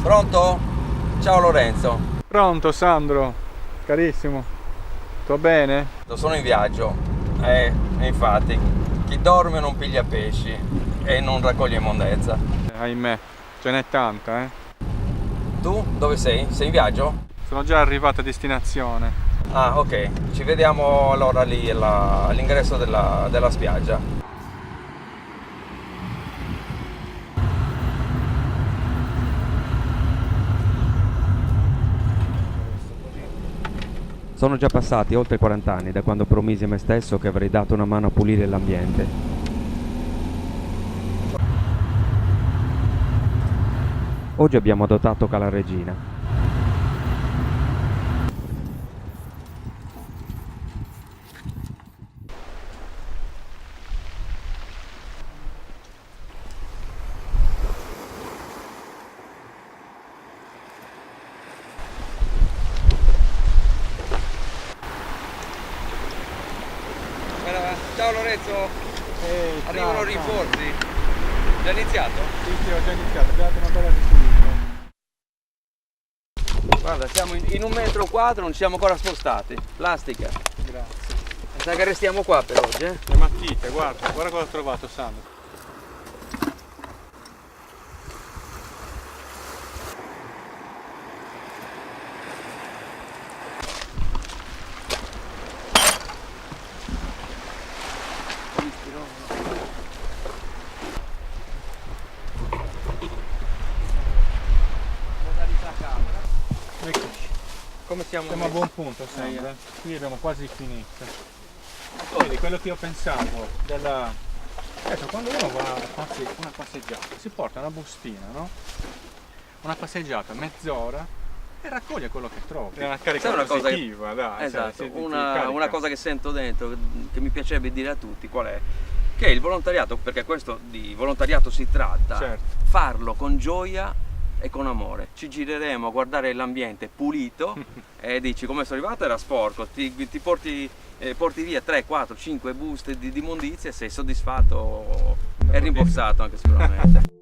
Pronto? Ciao Lorenzo. Pronto Sandro, carissimo, tutto bene? Sono in viaggio e infatti chi dorme non piglia pesci e non raccoglie immondezza. Ahimè, ce n'è tanta, eh? Tu dove sei? Sei in viaggio? Sono già arrivato a destinazione. Ah, ok, ci vediamo allora lì all'ingresso della spiaggia. Sono già passati oltre 40 anni da quando promisi a me stesso che avrei dato una mano a pulire l'ambiente. Oggi abbiamo adottato Cala Regina. Ciao Lorenzo, arrivano rinforzi. Già iniziato? Sì, ho già iniziato, ho dato una bella risulta. Guarda, siamo in un metro quadro, non ci siamo ancora spostati. Plastica. Grazie. Mi sa che restiamo qua per oggi, eh? Le matite, guarda cosa ho trovato Sandro. Eccoci. Come siamo Siamo a messi? buon punto Sandro, qui abbiamo quasi finito. Vedi, quello che io pensavo della... Ecco, quando uno va a una passeggiata, si porta una bustina, no? Una passeggiata, mezz'ora, e raccoglie quello che trovi. È una carica Sai una cosa positiva, dai. Esatto, cioè, una cosa che sento dentro, che mi piacerebbe dire a tutti, qual è? Che il volontariato, perché questo di volontariato si tratta, Certo. farlo con gioia e con amore. Ci gireremo a guardare l'ambiente pulito e dici come sono arrivato, era sporco, ti porti via 3, 4, 5 buste di immondizia e sei soddisfatto e rimborsato anche sicuramente.